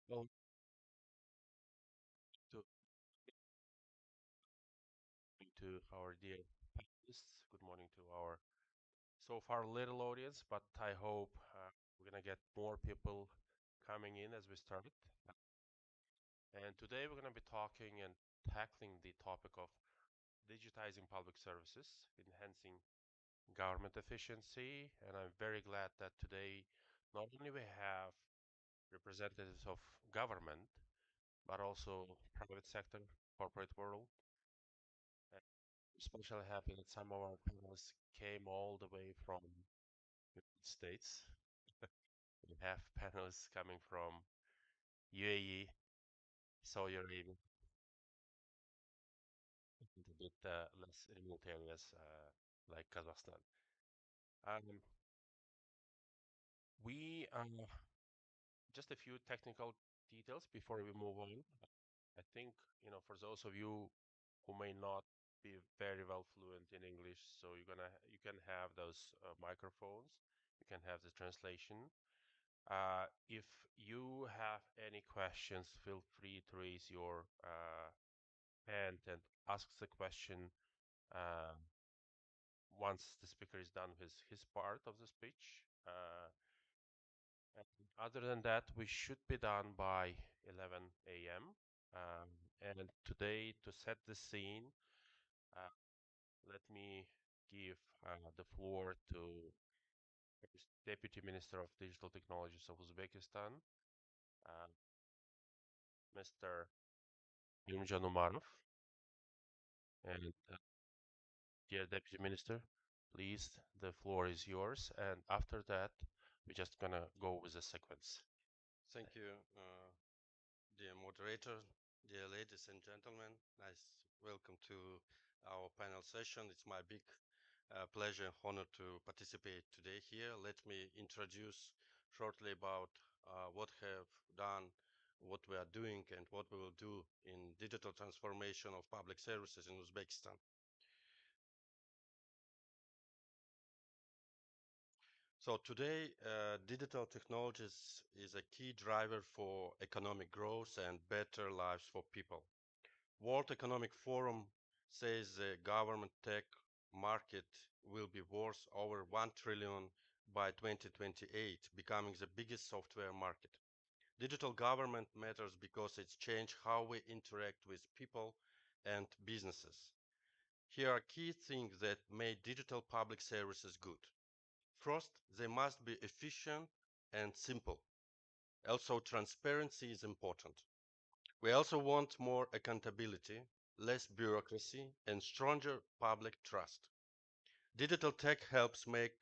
Well, to, to our dear panelists, good morning to our so far little audience, but I hope we're gonna get more people coming in as we start. And today we're gonna be talking and tackling the topic of digitizing public services, enhancing government efficiency, and I'm very glad that today not only we have representatives of government, but also private sector, corporate world. Especially happy that some of our panelists came all the way from United States. We have panelists coming from UAE, Saudi Arabia, and a bit less remote areas like Kazakhstan. Um, we just a few technical details before we move on. I think for those of you who may not be very well fluent in English, so you can have those microphones, you can have the translation. If you have any questions, feel free to raise your hand and ask the question uh, once the speaker is done with his part of the speech. And other than that, we should be done by 11 a.m. And today, to set the scene, uh, let me give the floor to Deputy Minister of Digital Technologies of Uzbekistan, uh, Mr. Yumjan Umarov. And dear Deputy Minister, please, the floor is yours. And after that, we're just gonna go with the sequence. Thank you, dear moderator, dear ladies and gentlemen. Nice welcome to our panel session. It's my big pleasure and honor to participate today here. Let me introduce shortly about what have done, what we are doing, and what we will do in digital transformation of public services in Uzbekistan. So today, digital technologies is a key driver for economic growth and better lives for people. World Economic Forum says the government tech market will be worth over 1 trillion by 2028, becoming the biggest software market. Digital government matters because it's changed how we interact with people and businesses. Here are key things that made digital public services good. First, they must be efficient and simple. Also, transparency is important. We also want more accountability, less bureaucracy, and stronger public trust. Digital tech helps make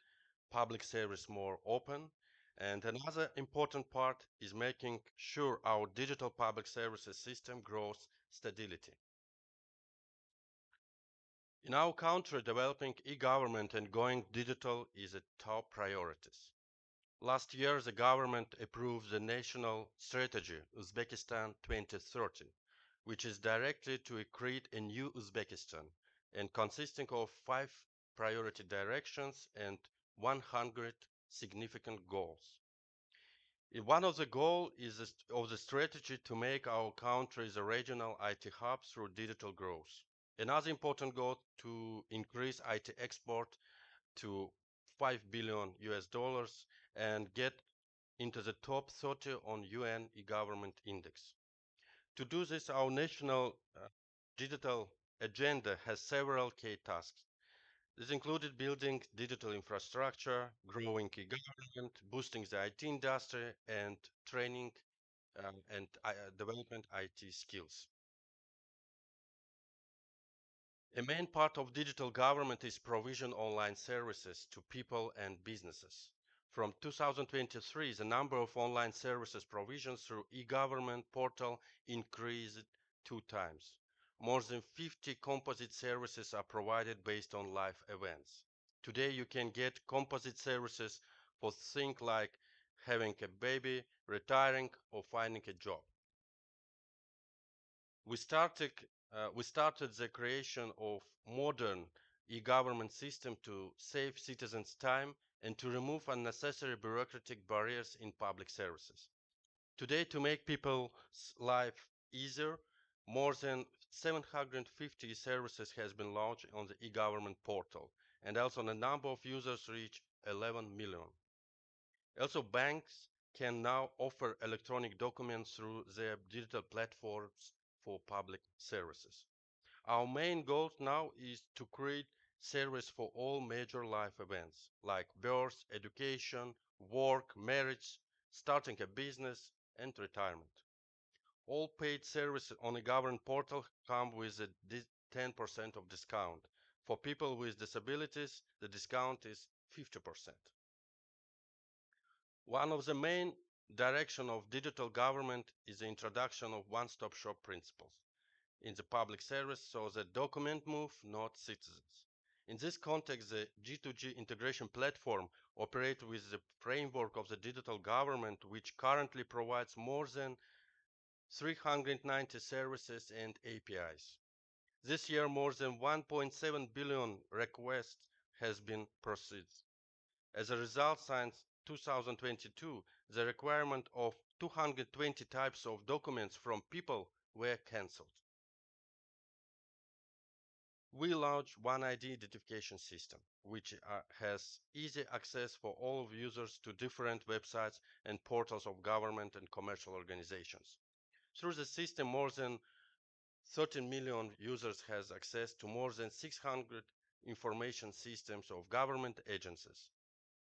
public service more open, and another important part is making sure our digital public services system grows stability. In our country, developing e-government and going digital is a top priority. Last year, the government approved the national strategy Uzbekistan 2030, which is directly to create a new Uzbekistan and consisting of 5 priority directions and 100 significant goals. One of the goals is of the strategy to make our country the regional IT hub through digital growth. Another important goal to increase IT export to 5 billion US dollars and get into the top 30 on UN e-government index. To do this, our national digital agenda has several key tasks. This included building digital infrastructure, growing e-government, boosting the IT industry, and training and development IT skills. A main part of digital government is provision online services to people and businesses. From 2023, the number of online services provisions through e-government portal increased 2 times. More than 50 composite services are provided based on live events. Today, you can get composite services for things like having a baby, retiring, or finding a job. we started we started the creation of modern e-government system to save citizens time and to remove unnecessary bureaucratic barriers in public services. Today, to make people's life easier, more than 750 services has been launched on the e-government portal, and also the number of users reach 11 million. Also, banks can now offer electronic documents through their digital platforms for public services. Our main goal now is to create service for all major life events like birth, education, work, marriage, starting a business, and retirement. All paid services on a government portal come with a 10% of discount. For people with disabilities, the discount is 50%. One of the main direction of digital government is the introduction of one-stop shop principles in the public service so that document move, not citizens. In this context, the G2G integration platform operates with the framework of the digital government, which currently provides more than 390 services and APIs. This year, more than 1.7 billion requests has been processed. As a result, since 2022, the requirement of 220 types of documents from people were cancelled. We launched One ID identification system, which has easy access for all of users to different websites and portals of government and commercial organizations. Through the system, more than 13 million users has access to more than 600 information systems of government agencies.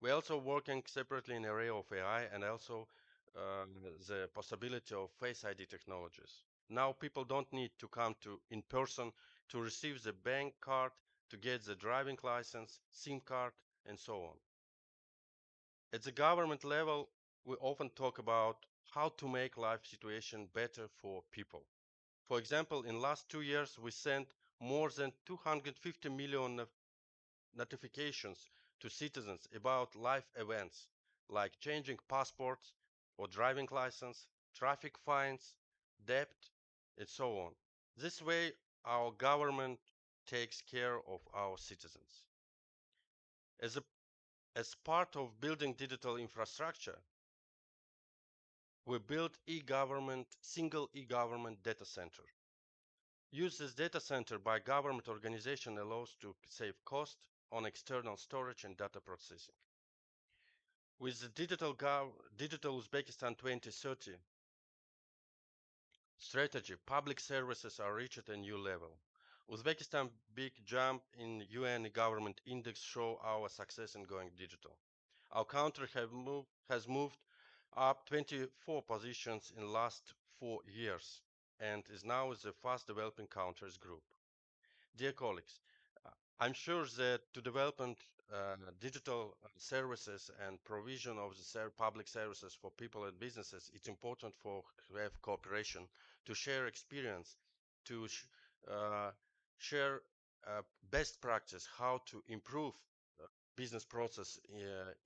We're also working separately in area of AI and also the possibility of Face ID technologies. Now people don't need to come to in person to receive the bank card, to get the driving license, SIM card, and so on. At the government level, we often talk about how to make life situation better for people. For example, in last 2 years, we sent more than 250 million notifications to citizens about life events like changing passports or driving license, traffic fines, debt, and so on. This way, our government takes care of our citizens. As, a, as part of building digital infrastructure, we built single e-government data center. Use this data center by government organization allows to save cost on external storage and data processing. With the Digital Uzbekistan 2030 strategy, public services are reached at a new level. Uzbekistan's big jump in UN government index show our success in going digital. Our country has moved up 24 positions in the last 4 years and is now the fast developing countries group. Dear colleagues, uh, I'm sure that to development digital services and provision of the public services for people and businesses, it's important to have cooperation, to share experience, to uh, share best practice, how to improve business process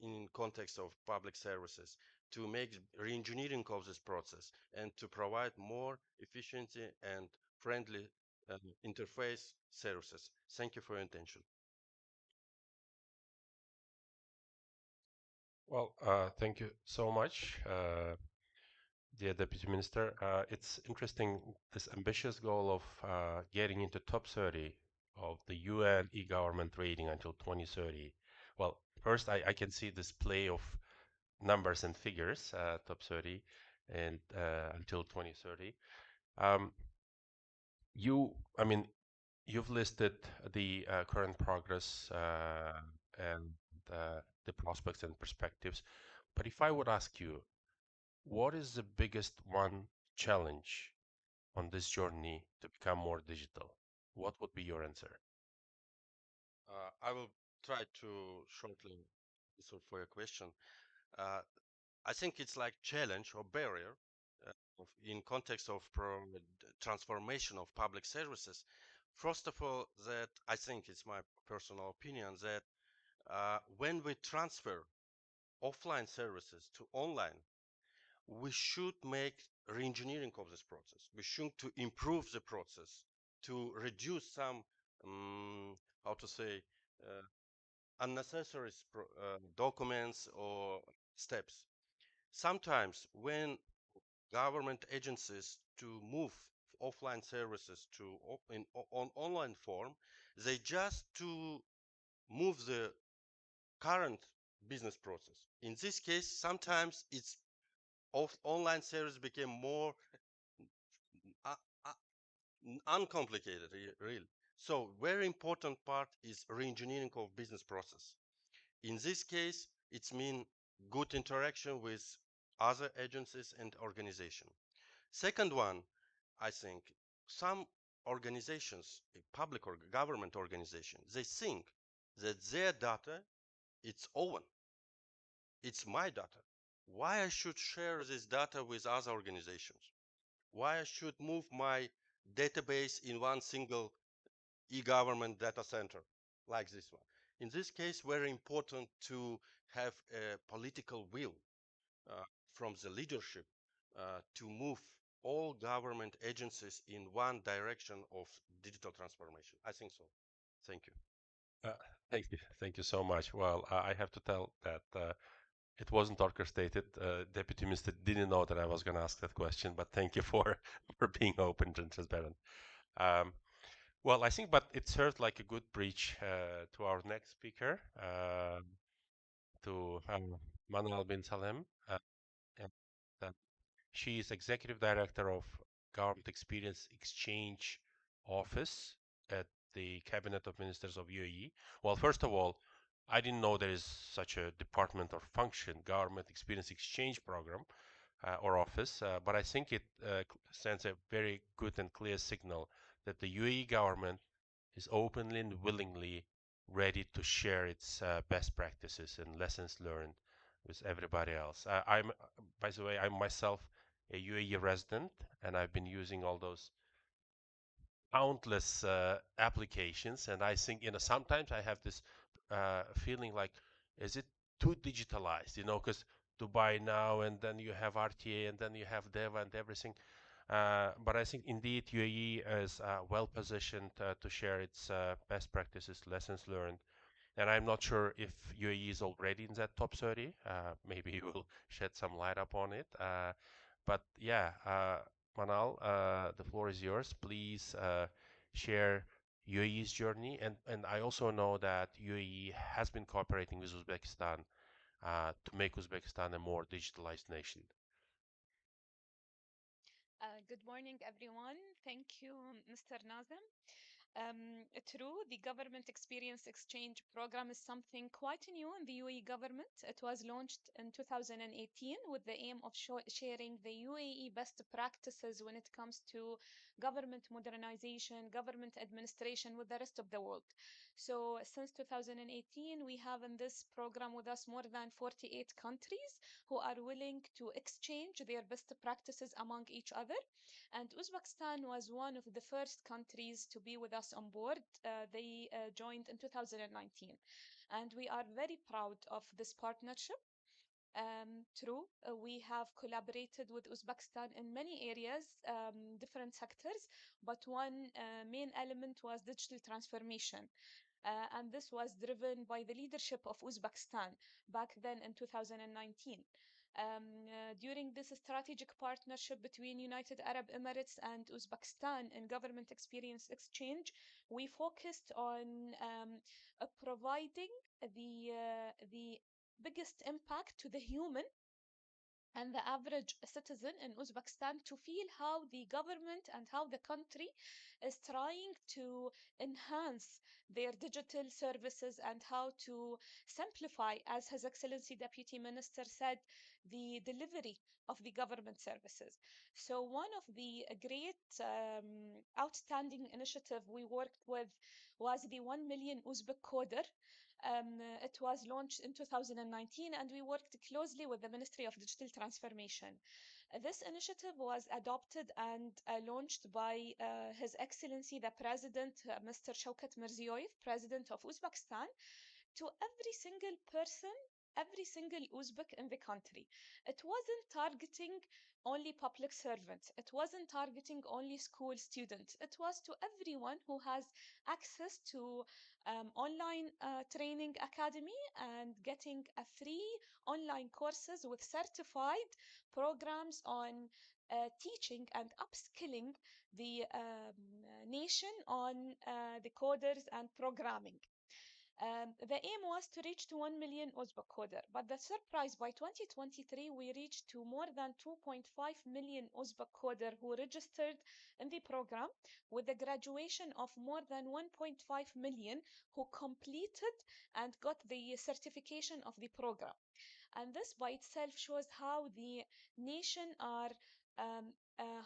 in context of public services, to make re-engineering of this process, and to provide more efficiency and friendly interface services. Thank you for your attention. Well, thank you so much, dear Deputy Minister. It's interesting, this ambitious goal of getting into top 30 of the UN e-government rating until 2030. Well, first, I can see this play of numbers and figures, top 30 and until 2030. Um, I mean, you've listed the current progress and the prospects and perspectives. But if I would ask you, what is the biggest one challenge on this journey to become more digital? What would be your answer? I will try to shortly answer for your question. Uh, I think it's like challenge or barrier in context of transformation of public services. First of all, that I think it's my personal opinion that when we transfer offline services to online, we should make re-engineering of this process. We should to improve the process, to reduce some, how to say, uh, unnecessary documents or steps. Sometimes when government agencies to move offline services to on online form. They just to move the current business process. In this case, sometimes it's online service became more uh, uh, uncomplicated, really. So very important part is re-engineering of business process. In this case, it's mean good interaction with other agencies and organization. Second one, I think some organizations, public or government organization, they think that their data, it's own, it's my data. Why I should share this data with other organizations? Why I should move my database in one single e-government data center like this one? In this case, very important to have a political will uh, from the leadership to move all government agencies in one direction of digital transformation. I think so. Thank you. Uh, thank you so much. Well, I have to tell that it wasn't orchestrated. Deputy Minister didn't know that I was going to ask that question, but thank you for for being open and transparent. Um, well, I think, but it served like a good bridge to our next speaker, to Manuel bin Salem. And, she is Executive Director of Government Experience Exchange Office at the Cabinet of Ministers of UAE. Well, first of all, I didn't know there is such a department or function, Government Experience Exchange Program or Office, but I think it sends a very good and clear signal that the UAE government is openly and willingly ready to share its best practices and lessons learned with everybody else. By the way, I'm myself a UAE resident, and I've been using all those countless applications. And I think, sometimes I have this feeling like, is it too digitalized? Because Dubai now, and then you have RTA, and then you have DEVA and everything. But I think indeed UAE is well positioned to share its best practices, lessons learned. And I'm not sure if UAE is already in that top 30. Maybe you will shed some light upon it. But yeah, Manal, the floor is yours. Please share UAE's journey. And I also know that UAE has been cooperating with Uzbekistan to make Uzbekistan a more digitalized nation. Good morning, everyone. Thank you, Mr. Nazem. True, the Government Experience Exchange Program is something quite new in the UAE government. It was launched in 2018 with the aim of sharing the UAE best practices when it comes to government modernization, government administration with the rest of the world. So, since 2018, we have in this program with us more than 48 countries who are willing to exchange their best practices among each other. And Uzbekistan was one of the first countries to be with us on board. They joined in 2019. And we are very proud of this partnership. True, we have collaborated with Uzbekistan in many areas, different sectors, but one main element was digital transformation. And this was driven by the leadership of Uzbekistan back then in 2019. During this strategic partnership between United Arab Emirates and Uzbekistan in government experience exchange, we focused on providing the biggest impact to the human and the average citizen in Uzbekistan to feel how the government and how the country is trying to enhance their digital services and how to simplify, as His Excellency Deputy Minister said, the delivery of the government services. So, one of the great outstanding initiative we worked with was the 1 million Uzbek coder. It was launched in 2019, and we worked closely with the Ministry of Digital Transformation. This initiative was adopted and launched by His Excellency the President, Mr. Shaukat Mirziyoyev, President of Uzbekistan, to every single person, every single Uzbek in the country. It wasn't targeting only public servants. It wasn't targeting only school students. It was to everyone who has access to online training academy and getting a free online courses with certified programs on teaching and upskilling the nation on the coders and programming. The aim was to reach to 1 million Uzbek coder, but the surprise, by 2023, we reached to more than 2.5 million Uzbek coder who registered in the program, with the graduation of more than 1.5 million who completed and got the certification of the program. And this by itself shows how the nation are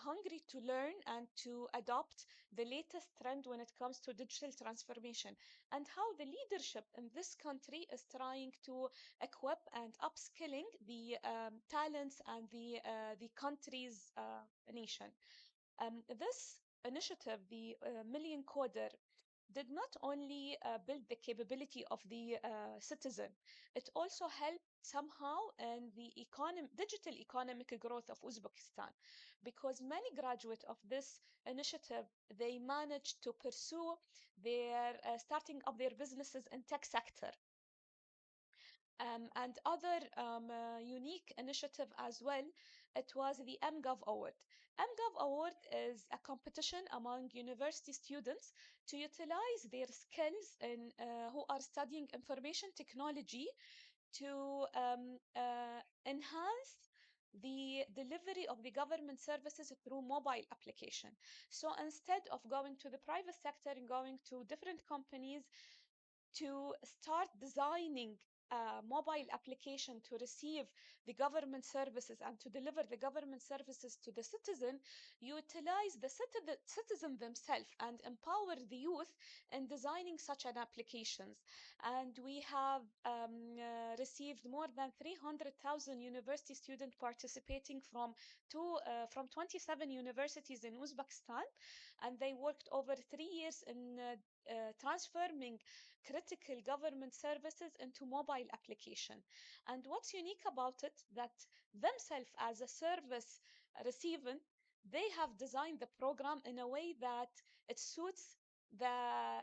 hungry to learn and to adopt the latest trend when it comes to digital transformation, and how the leadership in this country is trying to equip and upskilling the talents and the country's nation. This initiative, the Million Coder, did not only build the capability of the citizen, it also helped somehow in the digital economic growth of Uzbekistan, because many graduates of this initiative, they managed to pursue their starting up their businesses in tech sector. And other unique initiative as well, it was the MGov Award. MGov Award is a competition among university students to utilize their skills in who are studying information technology to enhance the delivery of the government services through mobile application. So instead of going to the private sector and going to different companies to start designing a mobile application to receive the government services and to deliver the government services to the citizen, utilize the citizen themselves and empower the youth in designing such an applications. And we have received more than 300,000 university students participating from 27 universities in Uzbekistan, and they worked over 3 years in transforming critical government services into mobile application. And what's unique about it, that themselves as a service recipient, they have designed the program in a way that it suits the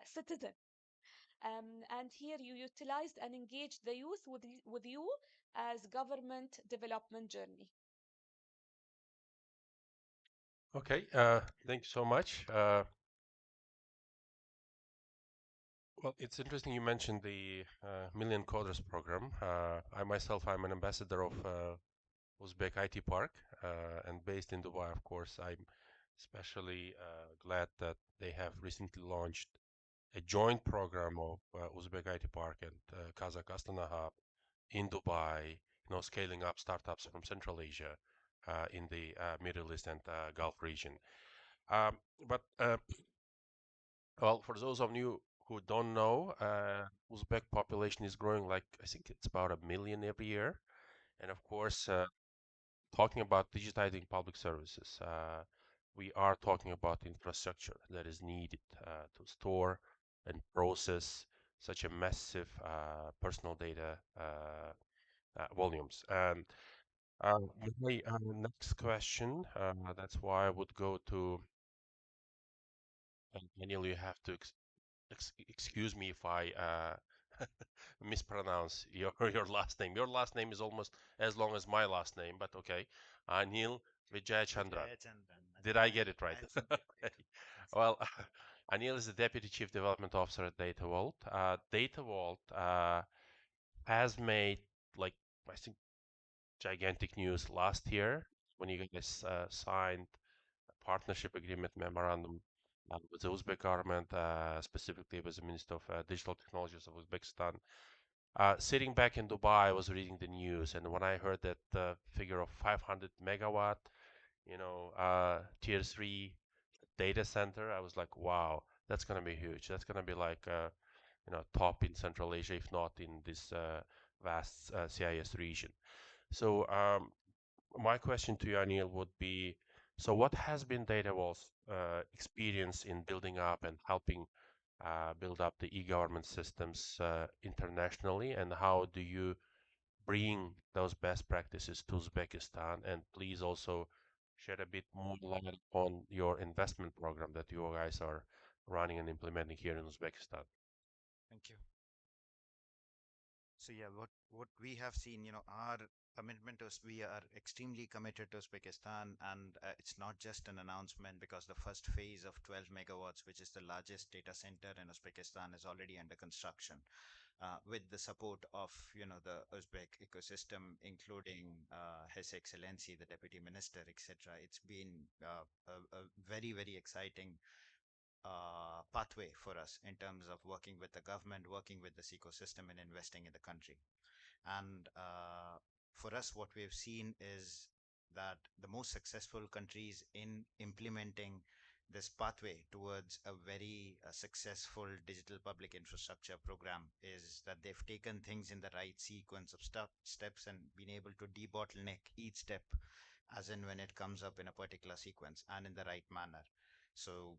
citizen. And here you utilized and engaged the youth with you as government development journey. Okay, thank you so much. Well, it's interesting you mentioned the Million Coders program. I myself, I'm an ambassador of Uzbek IT Park, and based in Dubai, of course. I'm especially glad that they have recently launched a joint program of Uzbek IT Park and Kazakh Astana Hub in Dubai, scaling up startups from Central Asia in the Middle East and Gulf region. Um, but well, for those of you who don't know, Uzbek population is growing, like I think it's about a million every year. And of course, talking about digitizing public services, we are talking about infrastructure that is needed to store and process such a massive personal data volumes. And my next question, that's why I would go to Daniel. You have to excuse me if I mispronounce your last name. Your last name is almost as long as my last name, but okay. Anil Vijayachandran. Did I get it right? Okay. Well, Anil is the Deputy Chief Development Officer at Data Vault. Data Vault has made, like, I think, gigantic news last year when you guys signed a partnership agreement memorandum with the Uzbek government, specifically with the Minister of Digital Technologies of Uzbekistan. Sitting back in Dubai, I was reading the news, and when I heard that figure of 500 megawatt, tier three data center, I was like, wow, that's gonna be huge. That's gonna be like, top in Central Asia, if not in this vast CIS region. So my question to you, Anil, would be, so what has been DataWall's experience in building up and helping build up the e-government systems internationally, and how do you bring those best practices to Uzbekistan? And please also shed a bit more light on your investment program that you guys are running and implementing here in Uzbekistan. Thank you. So yeah, what we have seen, our commitment to we are extremely committed to Uzbekistan, and it's not just an announcement because the first phase of 12 megawatts, which is the largest data center in Uzbekistan, is already under construction. With the support of the Uzbek ecosystem, including His Excellency, the Deputy Minister, etc. It's been a very very exciting pathway for us in terms of working with the government, working with this ecosystem, and investing in the country. And for us, what we've seen is that the most successful countries in implementing this pathway towards a very successful digital public infrastructure program is that they've taken things in the right sequence of steps and been able to debottleneck each step as in when it comes up in a particular sequence and in the right manner. So,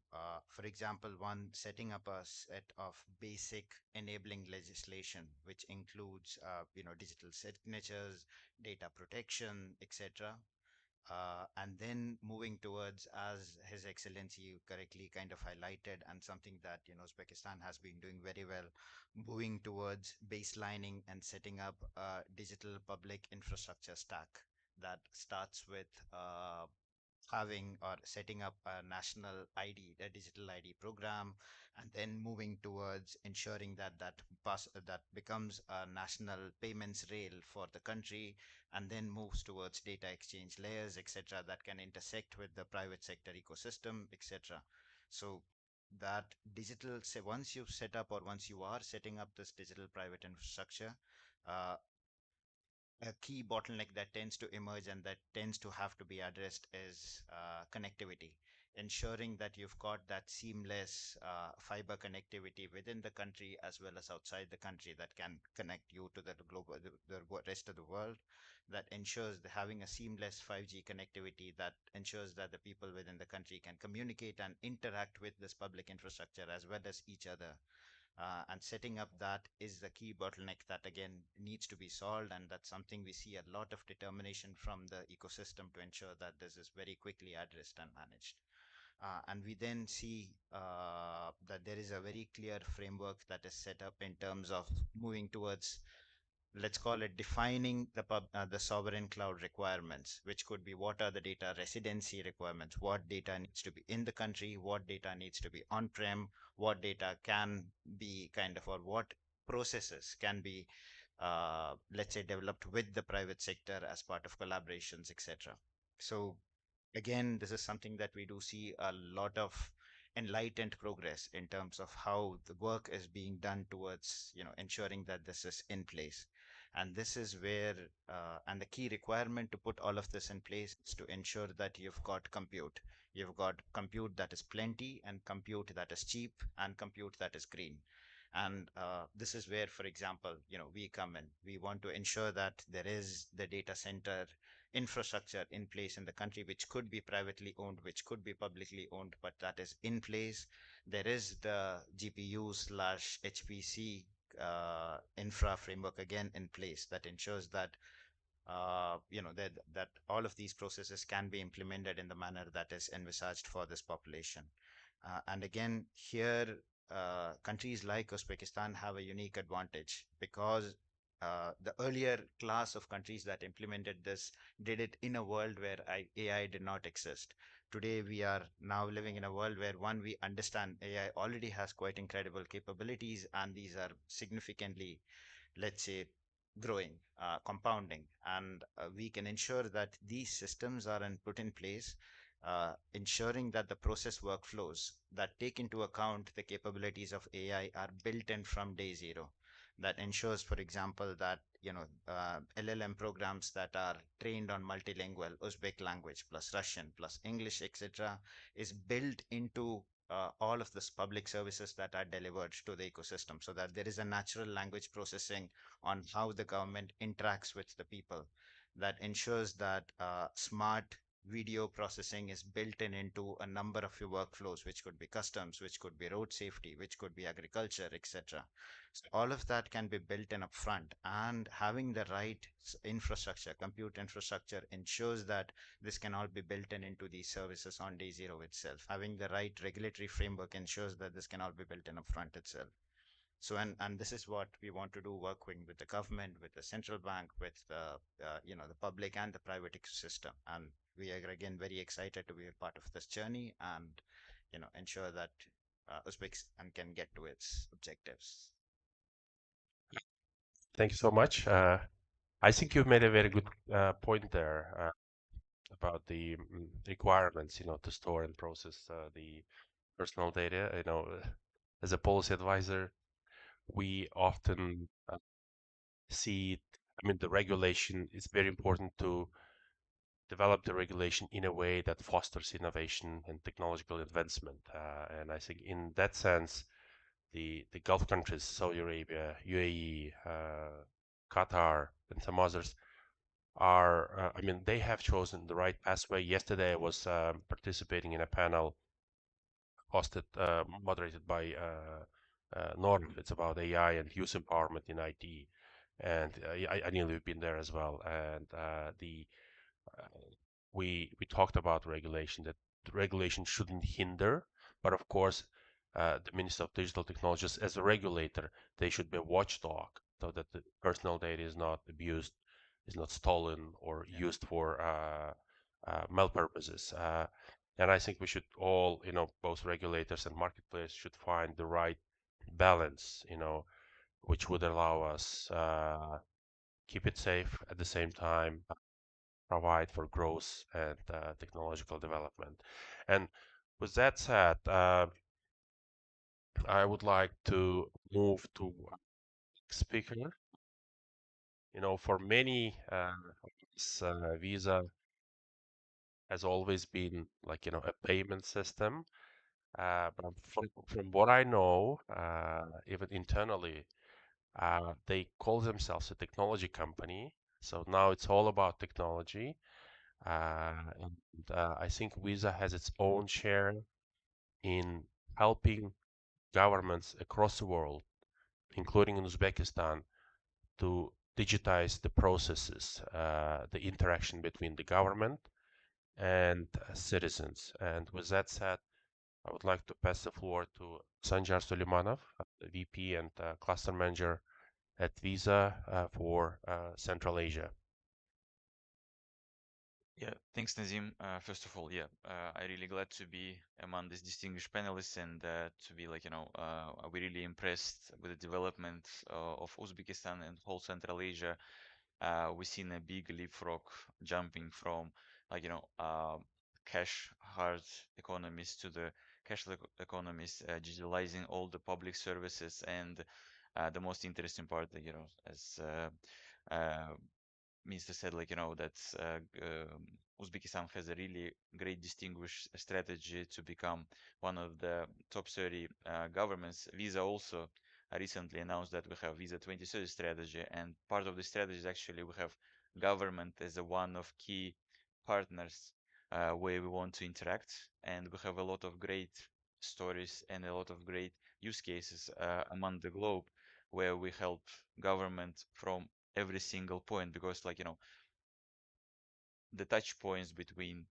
for example, one setting up a set of basic enabling legislation, which includes, digital signatures, data protection, etc. And then moving towards, as His Excellency you correctly kind of highlighted, and something that Uzbekistan has been doing very well, moving towards baselining and setting up a digital public infrastructure stack that starts with having or setting up a national ID, a digital ID program, and then moving towards ensuring that that becomes a national payments rail for the country, and then moves towards data exchange layers, etc., that can intersect with the private sector ecosystem, etc. So that digital, say, once you've set up or once you are setting up this digital private infrastructure, uh, a key bottleneck that tends to emerge and that tends to have to be addressed is connectivity, ensuring that you've got that seamless fiber connectivity within the country as well as outside the country that can connect you to the global, the rest of the world. That ensures the having a seamless 5G connectivity that ensures that the people within the country can communicate and interact with this public infrastructure as well as each other, and setting up that is the key bottleneck that again needs to be solved, and that's something we see a lot of determination from the ecosystem to ensure that this is very quickly addressed and managed. And we then see that there is a very clear framework that is set up in terms of moving towards, let's call it, defining the sovereign cloud requirements, which could be what are the data residency requirements, what data needs to be in the country, what data needs to be on-prem, what data can be kind of, or what processes can be, let's say, developed with the private sector as part of collaborations, etc. So again, this is something that we do see a lot of enlightened progress in terms of how the work is being done towards ensuring that this is in place. And this is where and the key requirement to put all of this in place is to ensure that you've got compute that is plenty, and compute that is cheap, and compute that is green. And this is where, for example, we come in. We want to ensure that there is the data center infrastructure in place in the country, which could be privately owned, which could be publicly owned, but that is in place. There is the GPU slash HPC infra framework again in place that ensures that that all of these processes can be implemented in the manner that is envisaged for this population. And again, here, countries like Uzbekistan have a unique advantage because the earlier class of countries that implemented this did it in a world where AI did not exist. Today, we are now living in a world where, one, we understand AI already has quite incredible capabilities, and these are significantly, let's say, growing, compounding, and we can ensure that these systems are put in place, ensuring that the process workflows that take into account the capabilities of AI are built in from day zero. That ensures, for example, that LLM programs that are trained on multilingual Uzbek language plus Russian plus English, etc., is built into all of this public services that are delivered to the ecosystem, so that there is a natural language processing on how the government interacts with the people. That ensures that smart video processing is built in into a number of your workflows, which could be customs, which could be road safety, which could be agriculture, etc. So all of that can be built in upfront, and having the right infrastructure, compute infrastructure, ensures that this can all be built in into these services on day zero itself. Having the right regulatory framework ensures that this can all be built in upfront itself. So, and this is what we want to do, working with the government, with the central bank, with the the public and the private ecosystem. And we are again very excited to be a part of this journey, and ensure that Uzbekistan can get to its objectives. Thank you so much. I think you've made a very good point there about the requirements, to store and process the personal data. As a policy advisor, we often see it. I mean, the regulation is very important to develop the regulation in a way that fosters innovation and technological advancement. And I think in that sense, the Gulf countries, Saudi Arabia, UAE, Qatar, and some others are, I mean, they have chosen the right pathway. Yesterday, I was participating in a panel hosted, moderated by Norm. It's about AI and youth empowerment in IT. And I know you've been there as well. And the uh, we talked about regulation, that regulation shouldn't hinder, but of course, the Minister of Digital Technologies, as a regulator, they should be a watchdog so that the personal data is not abused, is not stolen or Yeah. used for malpurposes. And I think we should all, both regulators and marketplace should find the right balance, which would allow us keep it safe at the same time, provide for growth and technological development. And with that said, I would like to move to speaker. For many, Visa has always been like, a payment system. But from what I know, even internally, they call themselves a technology company. So now it's all about technology. And I think Visa has its own share in helping governments across the world, including in Uzbekistan, to digitize the processes, the interaction between the government and citizens. And with that said, I would like to pass the floor to Sanjar Suleimanov, the VP and Cluster Manager at Visa for Central Asia. Yeah, thanks, Nazim. First of all, yeah, I really glad to be among these distinguished panelists and to be like, we really impressed with the development of Uzbekistan and whole Central Asia. We've seen a big leapfrog jumping from like, cash hard economies to the cashless economies, digitalizing all the public services and the most interesting part, as Minister said, like, that Uzbekistan has a really great distinguished strategy to become one of the top 30 governments. Visa also recently announced that we have Visa 2030 strategy, and part of the strategy is actually we have government as a one of key partners where we want to interact, and we have a lot of great stories and a lot of great use cases among the globe where we help government from every single point, because like the touch points between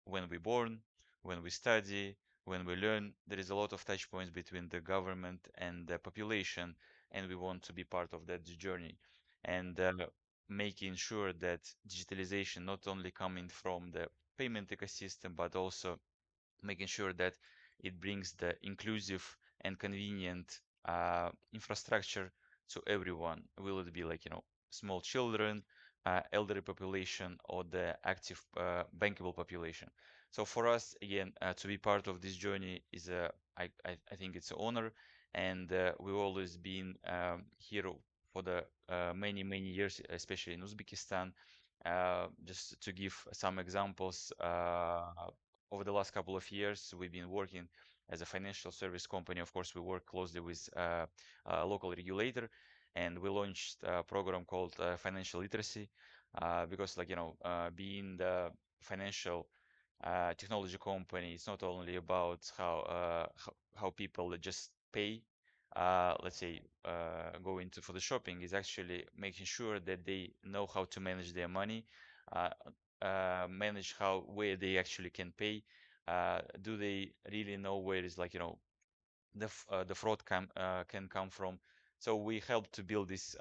when we born, when we study, when we learn, there is a lot of touch points between the government and the population, and we want to be part of that journey. And making sure that digitalization not only coming from the payment ecosystem, but also making sure that it brings the inclusive and convenient infrastructure to everyone. Will it be like, small children, elderly population, or the active bankable population? So for us, again, to be part of this journey is I think it's an honor, and we've always been here for the many years, especially in Uzbekistan. Just to give some examples, over the last couple of years, we've been working as a financial service company. Of course, we work closely with a local regulator, and we launched a program called financial literacy, because, like, being the financial technology company, it's not only about how people just pay. Let's say go into for the shopping, is actually making sure that they know how to manage their money, uh, manage where they actually can pay. Do they really know where is, like, the fraud can come from. So we helped to build this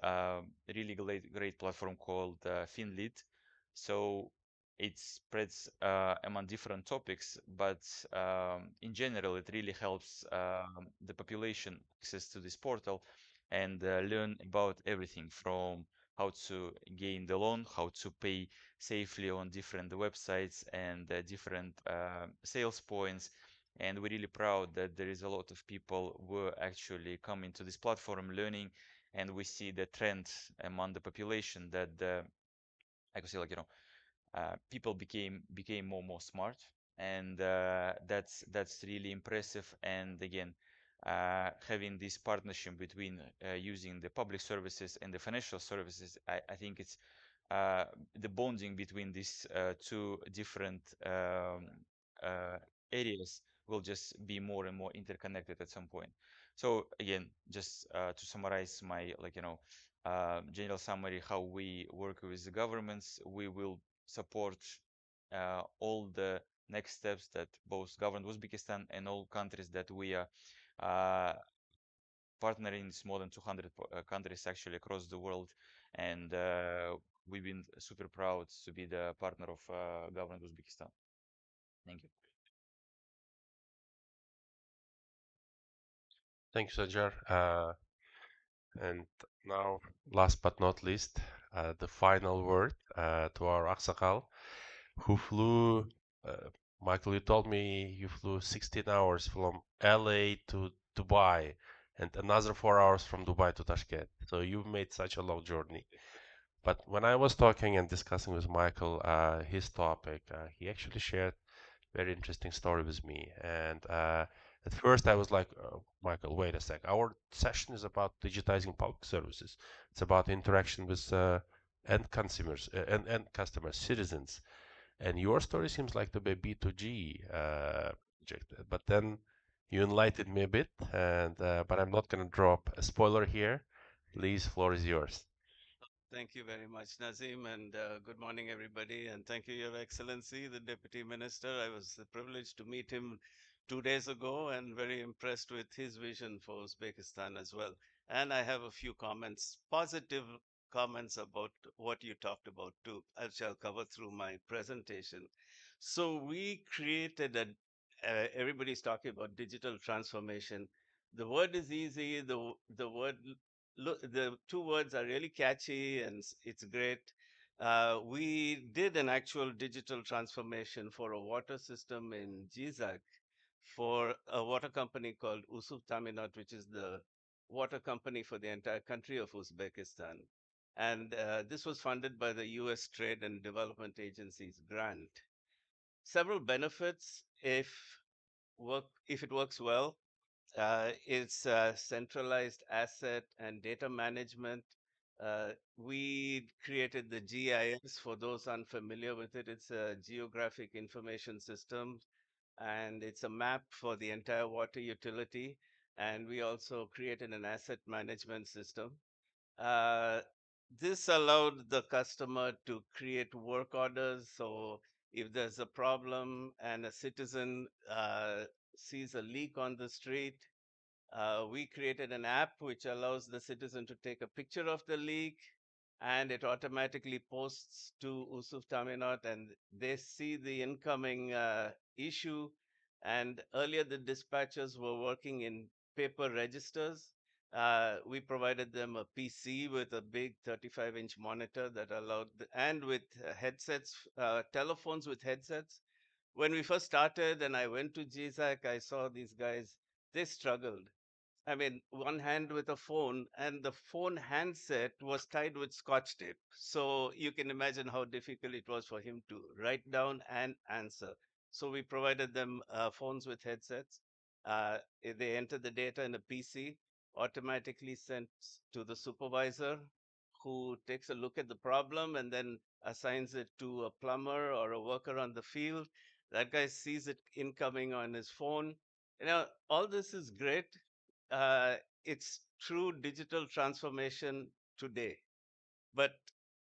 really great platform called FinLead. So it spreads among different topics, but in general, it really helps the population access to this portal and learn about everything from how to gain the loan, how to pay safely on different websites and different sales points. And we're really proud that there is a lot of people who are actually coming to this platform learning, and we see the trend among the population that I could say, like, people became more smart, and that's really impressive. And again, having this partnership between using the public services and the financial services, I think it's the bonding between these two different uh, areas will just be more and more interconnected at some point. So again, just to summarize my, general summary, how we work with the governments, we will support all the next steps that both government Uzbekistan and all countries that we are uh, partnering with more than 200 countries actually across the world, and we've been super proud to be the partner of government Uzbekistan. Thank you. Thank you, Sajar. And now, last but not least, the final word to our Aksakal, who flew. Uh, Michael, you told me you flew 16 hours from LA to Dubai and another 4 hours from Dubai to Tashkent. So you made such a long journey. But when I was talking and discussing with Michael his topic, he actually shared very interesting story with me. And at first, I was like, Michael, wait a sec. Our session is about digitizing public services. It's about interaction with end consumers, end customers, citizens. And your story seems like to be a B2G project. But then you enlightened me a bit, and but I'm not going to drop a spoiler here. Please, floor is yours. Thank you very much, Nazim, and good morning, everybody. And thank you, Your Excellency, the Deputy Minister. I was privileged to meet him 2 days ago and very impressed with his vision for Uzbekistan as well. And I have a few comments, positive comments about what you talked about too, which I'll cover through my presentation. So we created everybody's talking about digital transformation. The word is easy. The word look, the two words are really catchy and it's great. We did an actual digital transformation for a water system in Jizak for a water company called Usuf Taminat, which is the water company for the entire country of Uzbekistan. And this was funded by the US Trade and Development Agency's grant. Several benefits if it works well. It's centralized asset and data management. We created the GIS for those unfamiliar with it. It's a geographic information system, and it's a map for the entire water utility. And we also created an asset management system. Uh, this allowed the customer to create work orders. So if there's a problem and a citizen sees a leak on the street, we created an app which allows the citizen to take a picture of the leak and it automatically posts to Usuf Taminat and they see the incoming issue. And earlier, the dispatchers were working in paper registers. We provided them a PC with a big 35-inch monitor that allowed, and with headsets, telephones with headsets. When we first started and I went to GSAC, I saw these guys, they struggled. I mean, one hand with a phone, and the phone handset was tied with scotch tape. So you can imagine how difficult it was for him to write down and answer. So we provided them phones with headsets. They enter the data in a PC, automatically sent to the supervisor, who takes a look at the problem and then assigns it to a plumber or a worker on the field. That guy sees it incoming on his phone. All this is great. uh, it's true digital transformation today, but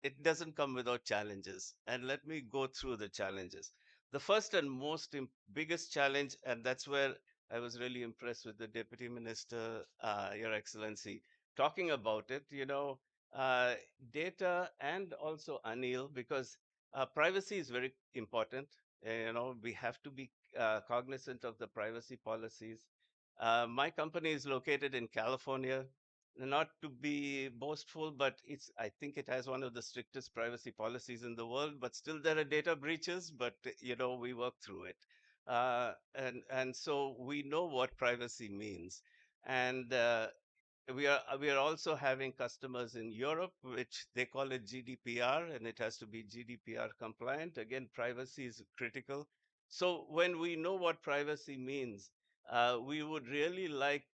it doesn't come without challenges. And let me go through the challenges. The first and biggest challenge, and that's where I was really impressed with the Deputy Minister, Your Excellency, talking about it, uh, data and also Anil, because privacy is very important. We have to be cognizant of the privacy policies. My company is located in California. Not to be boastful, but I think it has one of the strictest privacy policies in the world, but still there are data breaches, but we work through it. And so we know what privacy means. And we are also having customers in Europe, which they call it GDPR, and it has to be GDPR compliant. Again, privacy is critical. So when we know what privacy means, we would really like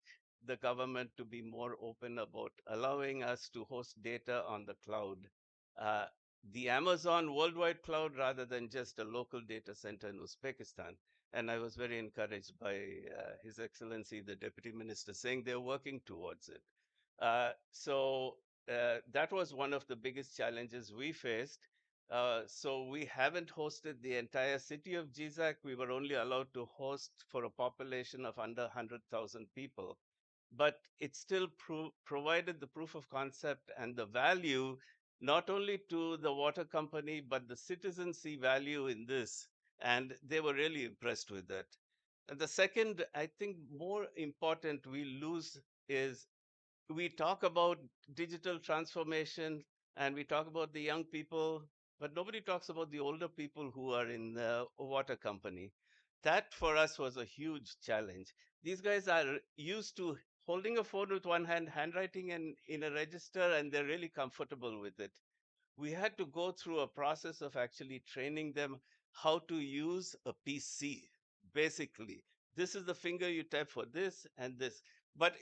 the government to be more open about allowing us to host data on the cloud, uh, the Amazon worldwide cloud rather than just a local data center in Uzbekistan. And I was very encouraged by His Excellency, the Deputy Minister, saying they're working towards it. So that was one of the biggest challenges we faced. So we haven't hosted the entire city of Jizak. We were only allowed to host for a population of under 100,000 people. But it still provided the proof of concept and the value, not only to the water company, but the citizens see value in this. And they were really impressed with that. And the second, I think, more important we lose is we talk about digital transformation and we talk about the young people, but nobody talks about the older people who are in the water company. That for us was a huge challenge. These guys are used to holding a phone with one hand, handwriting in a register, and they're really comfortable with it. We had to go through a process of actually training them how to use a PC. Basically, this is the finger you tap for this and this. But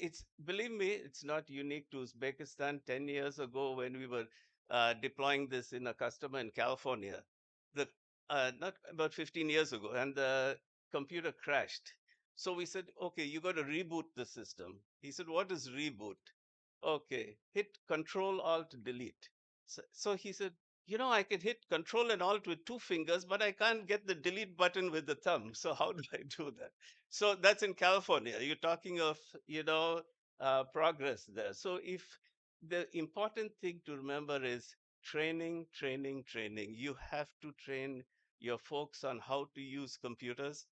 believe me, it's not unique to Uzbekistan. 10 years ago, when we were deploying this in a customer in California, the not about 15 years ago, and the computer crashed. So we said, okay, you got to reboot the system. He said, what is reboot? Okay, hit Control Alt Delete. So he said, I can hit Control and Alt with two fingers, but I can't get the delete button with the thumb. So how do I do that? So that's in California. You're talking of, progress there. So if the important thing to remember is training, training, training. You have to train your folks on how to use computers.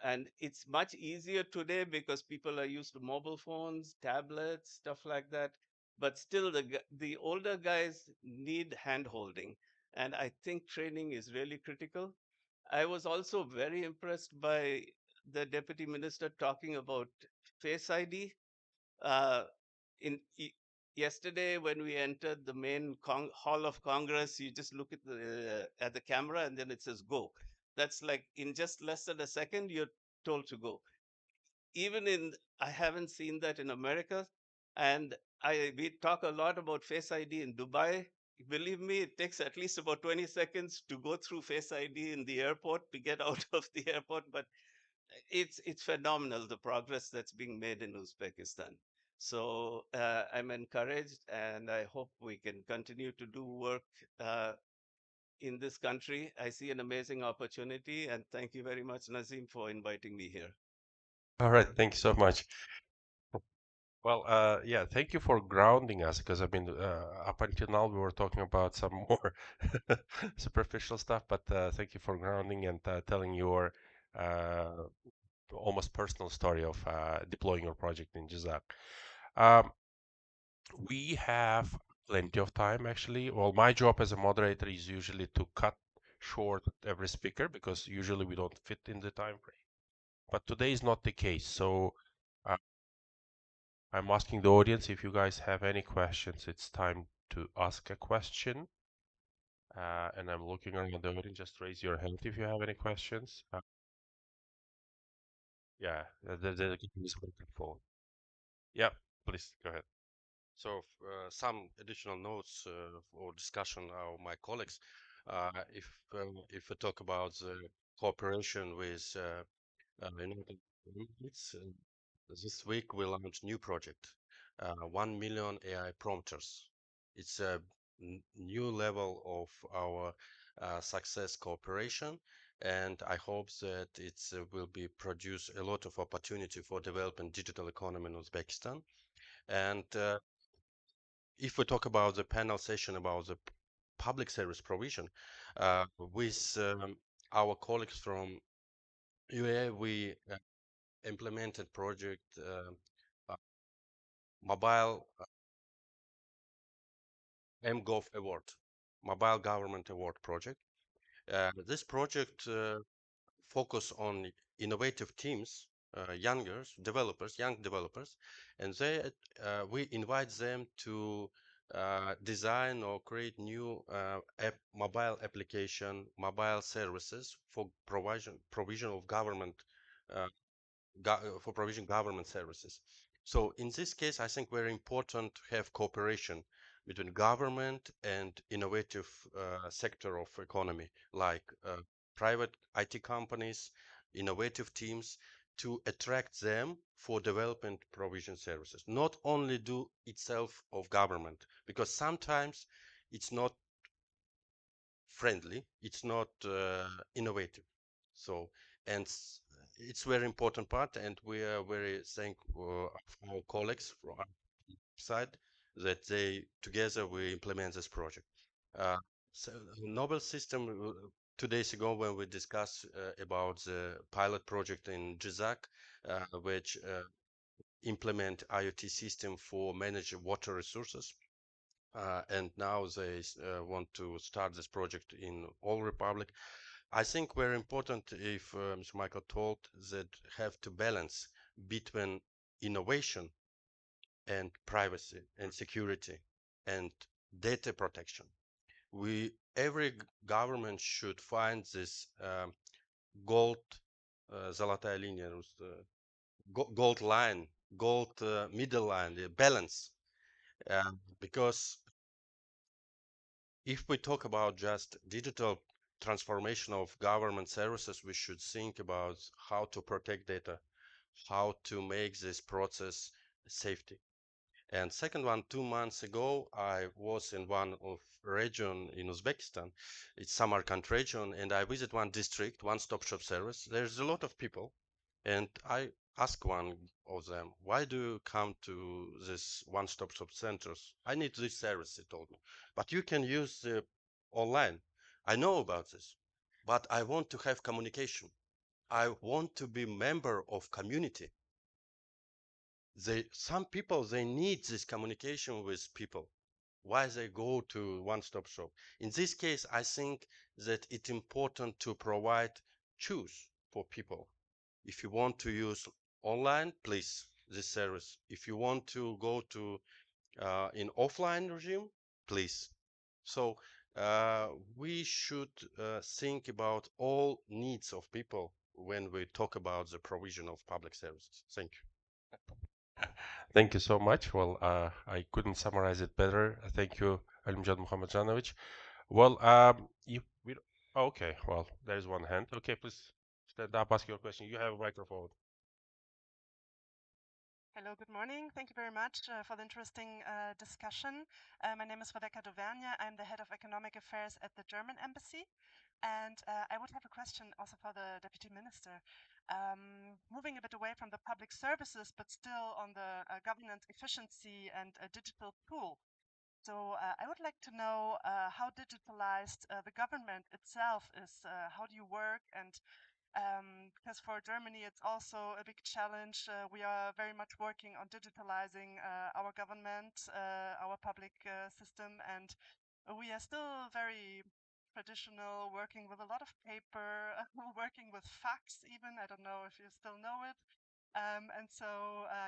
And it's much easier today because people are used to mobile phones, tablets, stuff like that, but still the older guys need hand holding, and I think training is really critical. I was also very impressed by the deputy minister talking about face ID. uh, in Yesterday when we entered the main hall of Congress, you just look at the camera and then it says go. That's like in just less than a second you're told to go. Even in I haven't seen that in America. And we talk a lot about Face ID in Dubai. Believe me, it takes at least about 20 seconds to go through Face ID in the airport to get out of the airport. But it's phenomenal the progress that's being made in Uzbekistan. So I'm encouraged, and I hope we can continue to do work uh, in this country. I see an amazing opportunity, and thank you very much, Nazim, for inviting me here. All right, thank you so much. Well, yeah, thank you for grounding us because I mean, up until now we were talking about some more superficial stuff, but thank you for grounding and telling your uh, almost personal story of deploying your project in Jazak. Um, we have plenty of time actually. Well, my job as a moderator is usually to cut short every speaker because usually we don't fit in the time frame. But today is not the case, so uh, I'm asking the audience if you guys have any questions. It's time to ask a question. And I'm looking around the audience. Just raise your hand if you have any questions. Yeah, the is microphone. Yeah, please go ahead. So, some additional notes or discussion of my colleagues. If we talk about the cooperation with United States, this week we launched new project, 1 million AI prompters. It's a new level of our success cooperation, and I hope that it will be produce a lot of opportunity for developing digital economy in Uzbekistan. And if we talk about the panel session about the public service provision, with our colleagues from UAE, we implemented project mobile MGov Award, Mobile Government Award project. This project focus on innovative teams, young developers, and we invite them to design or create new mobile application, mobile services for provision of government uh, for provision government services. So in this case, I think very important to have cooperation between government and innovative sector of economy, like private IT companies, innovative teams, to attract them for development provision services. Not only do itself of government, because sometimes it's not friendly, it's not innovative. So, and it's very important part, and we are very thankful of our colleagues from our side that they together we implement this project. Uh, so Nobel system 2 days ago when we discussed about the pilot project in Jizak, which implement IoT system for manage water resources. And now they want to start this project in all republic. I think very important if Mr. Michael told that have to balance between innovation and privacy and security and data protection. Every government should find this gold золотая линия, gold line, gold middle line, the balance, because if we talk about just digital transformation of government services, we should think about how to protect data, how to make this process safety. And second one, 2 months ago, I was in one of region in Uzbekistan. It's Samarkand region, and I visit one district, one-stop shop service. There's a lot of people, and I ask one of them, why do you come to this one-stop shop centers? I need this service, he told me. But you can use the online. I know about this, but I want to have communication. I want to be member of community. Some people they need this communication with people. Why they go to one-stop shop? In this case, I think that it's important to provide choose for people. If you want to use online, please this service. If you want to go to in offline regime, please. So we should think about all needs of people when we talk about the provision of public services. Thank you. Thank you so much. Well, I couldn't summarize it better. Thank you, Alimjad Muhammadjanovic. Well, you we okay. Well, there is one hand. Okay, please stand up, ask your question. You have a microphone. Hello, good morning. Thank you very much for the interesting discussion. My name is Rebecca Dovernia. I'm the head of economic affairs at the German embassy. And I would have a question also for the deputy minister. Moving a bit away from the public services, but still on the governance efficiency and a digital tool. So I would like to know how digitalized the government itself is. How do you work? And because for Germany, it's also a big challenge. We are very much working on digitalizing our government, our public system, and we are still very traditional, working with a lot of paper, working with fax even. I don't know if you still know it. And so,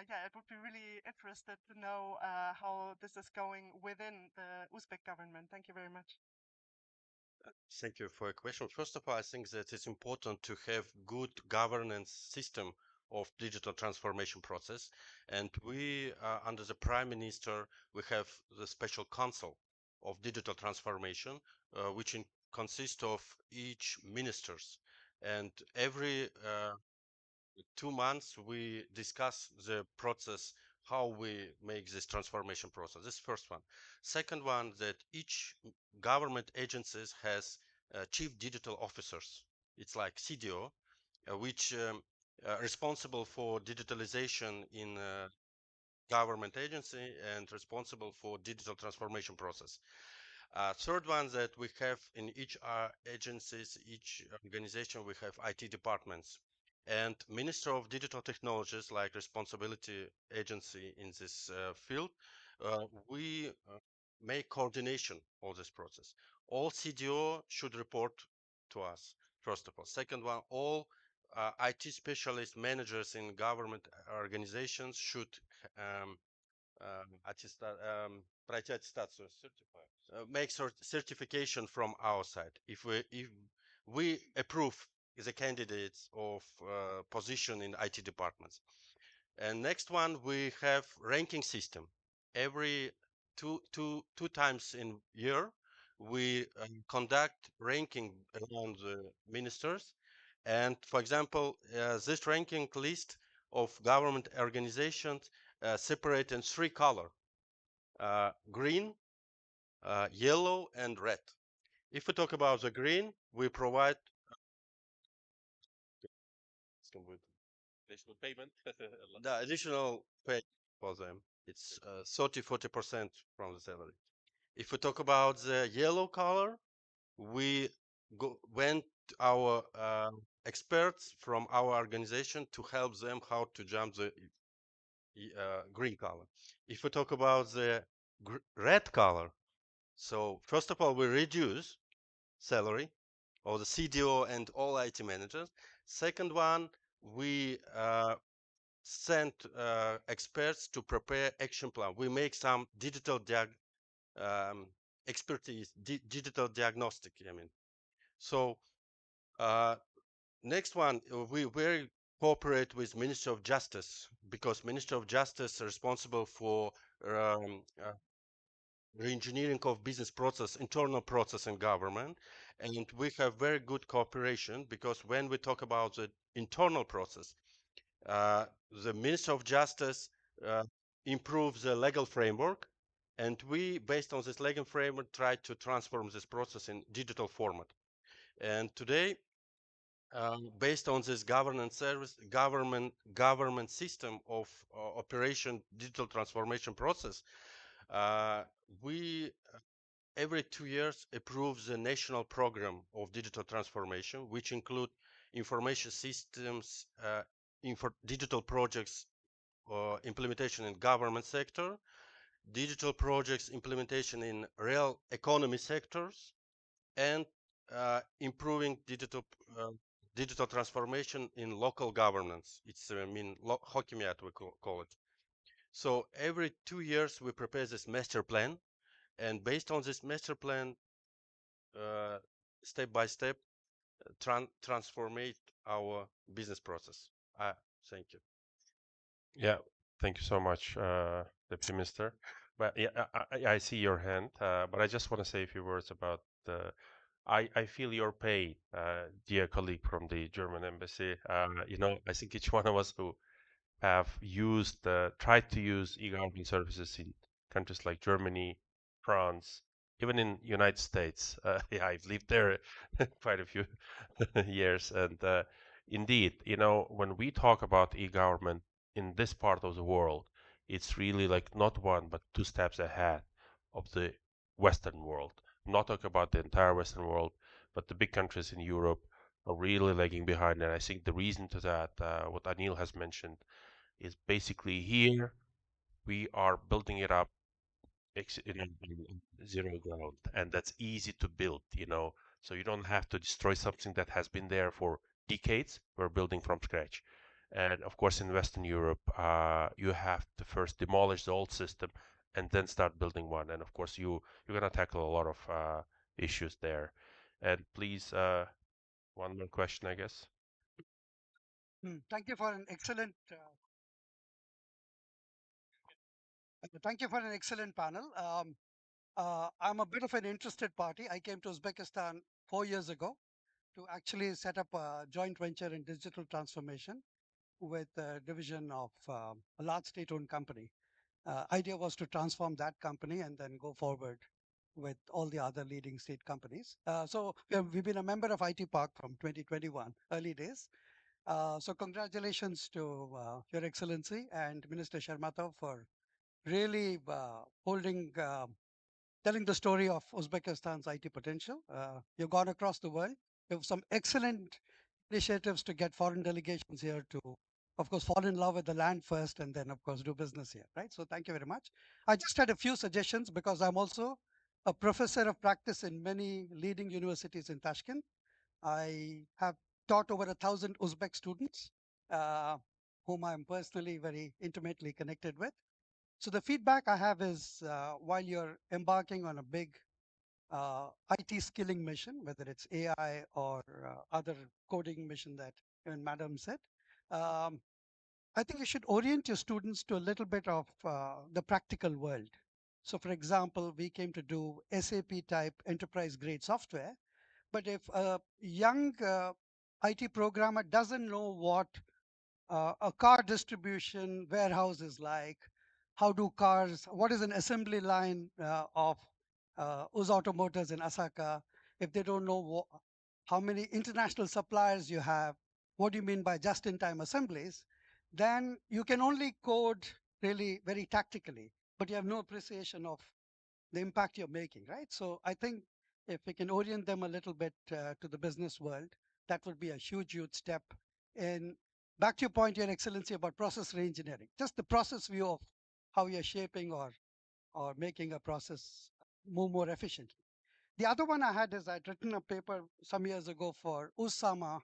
yeah, it would be really interested to know how this is going within the Uzbek government. Thank you very much. Thank you for your question. First of all, I think that it's important to have good governance system of digital transformation process. And we, under the Prime Minister, we have the special council of digital transformation, which consists of each ministers. And every 2 months we discuss the process, how we make this transformation process. This first one. Second one, that each government agencies has chief digital officers. It's like CDO, which responsible for digitalization in government agency and responsible for digital transformation process. Third one that we have in each agencies, each organization, we have IT departments. And Minister of Digital Technologies, like responsibility agency in this field, we make coordination of this process. All CDO should report to us, first of all. Second one, all IT specialist managers in government organizations should um, пройти аттестацию, make certification from our side. If we approve the candidates of position in IT departments. And next one, we have ranking system. Every two times in year, we conduct ranking among the ministers. And for example, this ranking list of government organizations separate in three color, green, yellow, and red. If we talk about the green, we provide additional payment. the additional pay for them. It's 30-40% from the salary. If we talk about the yellow color, we went our experts from our organization to help them how to jump the green color. If we talk about the red color, so first of all, we reduce salary of the CDO and all IT managers. Second one, we send experts to prepare action plan. We make some digital expertise, digital diagnostic, I mean. So next one, we very cooperate with Ministry of Justice because Ministry of Justice is responsible for re-engineering of business process, internal process in government. And we have very good cooperation because when we talk about the internal process, the Minister of Justice improves the legal framework. And we, based on this legal framework, try to transform this process in digital format. And today, based on this governance service, government system of operation digital transformation process, we every 2 years approve the national program of digital transformation, which include information systems, digital projects implementation in government sector, digital projects implementation in real economy sectors, and improving digital transformation in local governance. It's I mean Hokimiat we call it. So every 2 years we prepare this master plan, and based on this master plan, step by step, transformate our business process. Thank you. Yeah, thank you so much, Deputy Minister. But yeah, I see your hand, but I just want to say a few words about the. I feel your pain, dear colleague from the German embassy. I think each one of us who have tried to use e-government services in countries like Germany, France, even in United States. Yeah, I've lived there quite a few years, and indeed, when we talk about e-government in this part of the world, it's really like not one but two steps ahead of the Western world. I'm not talking about the entire Western world, but the big countries in Europe are really lagging behind, and I think the reason to that, what Anil has mentioned, is basically here we are building it up in zero ground, and that's easy to build, so you don't have to destroy something that has been there for decades. We're building from scratch. And of course, in Western Europe, you have to first demolish the old system and then start building one. And of course, you're going to tackle a lot of issues there. And please, one more question, I guess. Thank you for an excellent. Thank you for an excellent panel. I'm a bit of an interested party. I came to Uzbekistan 4 years ago to actually set up a joint venture in digital transformation with a division of a large state-owned company. Idea was to transform that company and then go forward with all the other leading state companies. We've been a member of IT Park from 2021, early days. So congratulations to Your Excellency and Minister Sharmatov for really holding telling the story of Uzbekistan's IT potential. You've gone across the world. You have some excellent initiatives to get foreign delegations here to, of course, fall in love with the land first and then, of course, do business here, right? So thank you very much. I just had a few suggestions because I'm also a professor of practice in many leading universities in Tashkent. I have taught over 1,000 Uzbek students, uh, whom I'm personally very intimately connected with. So the feedback I have is while you're embarking on a big IT skilling mission, whether it's AI or other coding mission that even Madam said, um, I think you should orient your students to a little bit of the practical world. So for example, we came to do SAP type enterprise grade software, but if a young IT programmer doesn't know what a car distribution warehouse is like, how do cars, what is an assembly line of Uz Automotors in Asaka, if they don't know how many international suppliers you have, what do you mean by just-in-time assemblies, then you can only code really very tactically, but you have no appreciation of the impact you're making, right? So I think if we can orient them a little bit to the business world, that would be a huge, huge step. And back to your point, Your Excellency, about process reengineering, just the process view of how you're shaping or making a process move more efficiently. The other one I had is I'd written a paper some years ago for USAMA,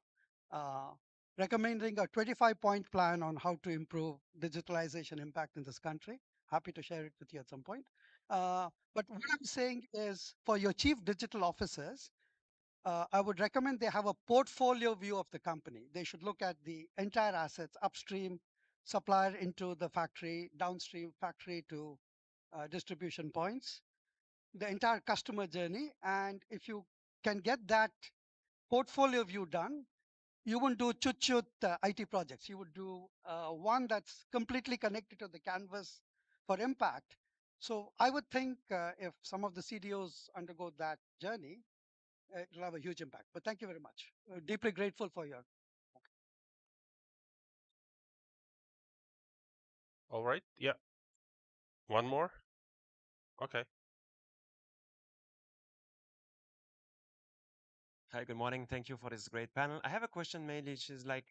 uh, recommending a 25-point plan on how to improve digitalization impact in this country. Happy to share it with you at some point. But what I'm saying is for your chief digital officers, I would recommend they have a portfolio view of the company. They should look at the entire assets, upstream, supplier into the factory, downstream factory to distribution points, the entire customer journey. And if you can get that portfolio view done, you wouldn't do chut-chut IT projects. You would do one that's completely connected to the canvas for impact. So I would think if some of the CDOs undergo that journey, it'll have a huge impact. But thank you very much. Deeply grateful for your. All right. Yeah. One more. Okay. Hi, good morning. Thank you for this great panel. I have a question mainly, which is like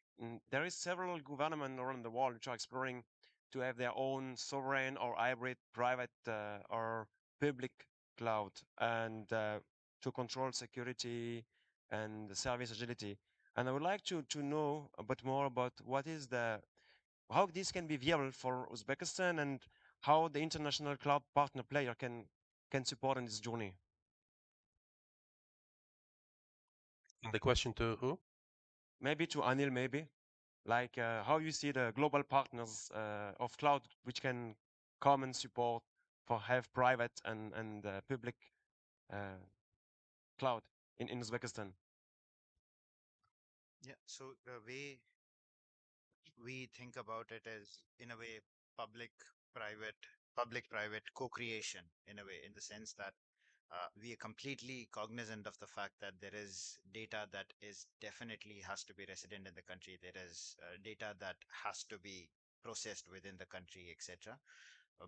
there is several governments around the world which are exploring to have their own sovereign or hybrid private or public cloud and to control security and the service agility. And I would like to know a bit more about what is how this can be viable for Uzbekistan and how the international cloud partner player can support in this journey. And the question to who? Maybe to Anil, maybe. Like how you see the global partners of cloud which can come and support for have private and public uh, cloud in Uzbekistan. Yeah, so the way we think about it is in a way public private public private co-creation in a way, in the sense that we are completely cognizant of the fact that there is data that is definitely has to be resident in the country. There is data that has to be processed within the country, etc.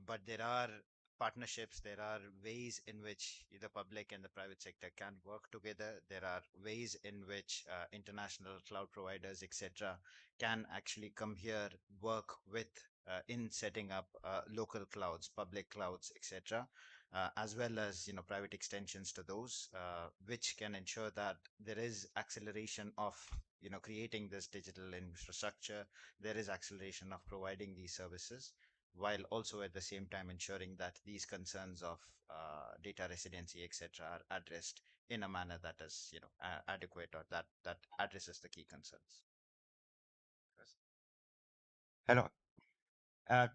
But there are partnerships, there are ways in which the public and the private sector can work together. There are ways in which international cloud providers, etc., can actually come here, work with in setting up local clouds, public clouds, etc., as well as private extensions to those, which can ensure that there is acceleration of creating this digital infrastructure. There is acceleration of providing these services, while also at the same time ensuring that these concerns of data residency, etc., are addressed in a manner that is, adequate, or that addresses the key concerns. Hello.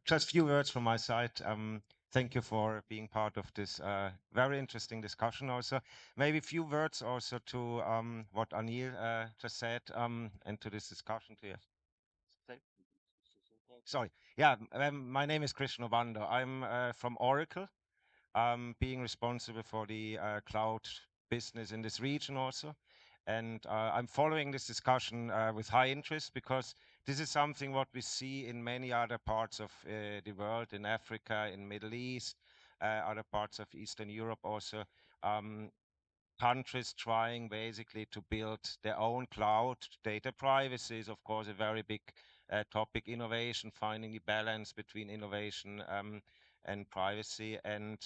Just few words from my side. Thank you for being part of this very interesting discussion also. Maybe a few words also to what Anil just said and to this discussion. Sorry. Yeah, my name is Christian Obando. I'm from Oracle. being responsible for the cloud business in this region also. And I'm following this discussion with high interest because this is something what we see in many other parts of the world, in Africa, in Middle East, other parts of Eastern Europe also. Countries trying basically to build their own cloud. Data privacy is, of course, a very big topic. Innovation, finding the balance between innovation and privacy. And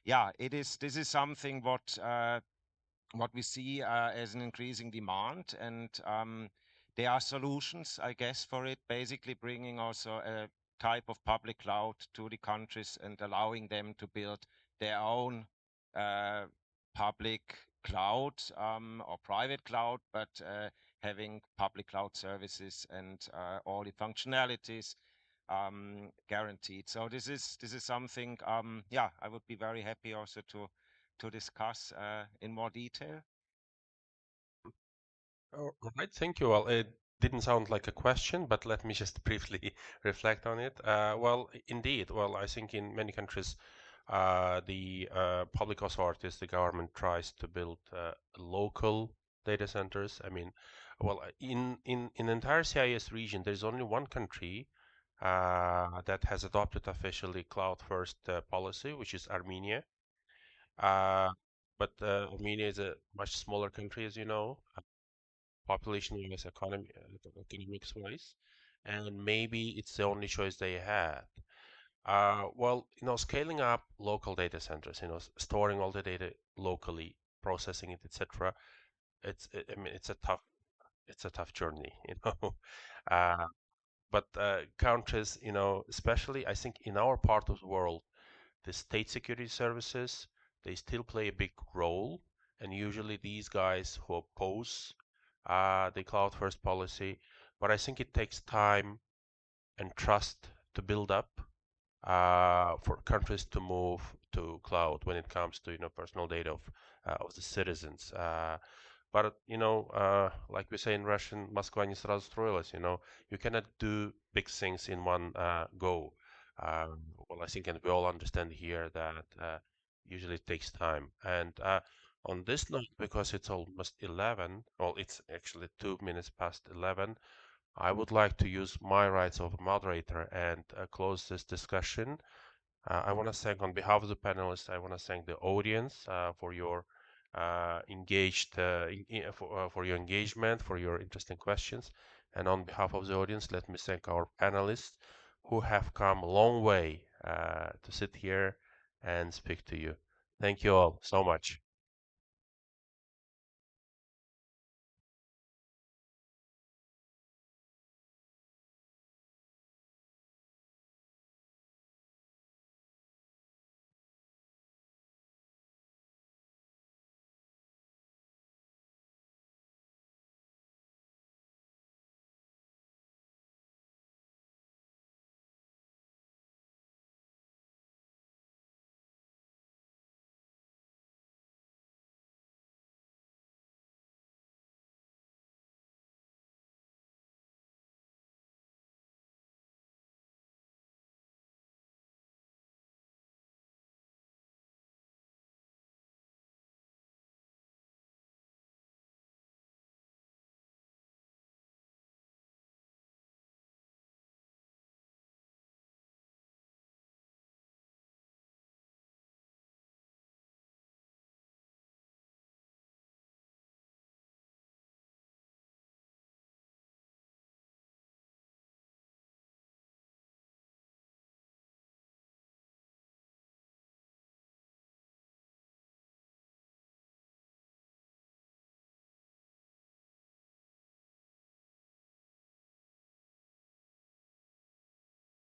yeah, it is. This is something what we see as an increasing demand, and there are solutions, I guess, for it. Basically, bringing also a type of public cloud to the countries and allowing them to build their own uh, public cloud or private cloud, but having public cloud services and all the functionalities guaranteed. So this is something. Yeah, I would be very happy also to discuss in more detail. All right, thank you. Well, it didn't sound like a question, but let me just briefly reflect on it. Well, indeed. Well, I think in many countries, the public authorities, the government tries to build local data centers. I mean, well, in the entire CIS region, there's only one country that has adopted officially cloud first policy, which is Armenia. Uh, but Armenia is a much smaller country, as you know, population-wise, economics-wise, and maybe it's the only choice they had. Well, scaling up local data centers, storing all the data locally, processing it, etc. I mean, it's a tough journey, Uh, but countries, especially I think in our part of the world, the state security services, they still play a big role. And usually these guys who oppose the cloud first policy, but I think it takes time and trust to build up for countries to move to cloud when it comes to personal data of the citizens. But like we say in Russian, Москва не сразу строилась. You cannot do big things in one go. Well, I think, and we all understand here that usually it takes time. And on this note, because it's almost 11, well, it's actually 2 minutes past 11, I would like to use my rights of a moderator and close this discussion. I want to thank, on behalf of the panelists, I want to thank the audience for your for your engagement, for your interesting questions. And on behalf of the audience, let me thank our panelists who have come a long way to sit here and speak to you. Thank you all so much.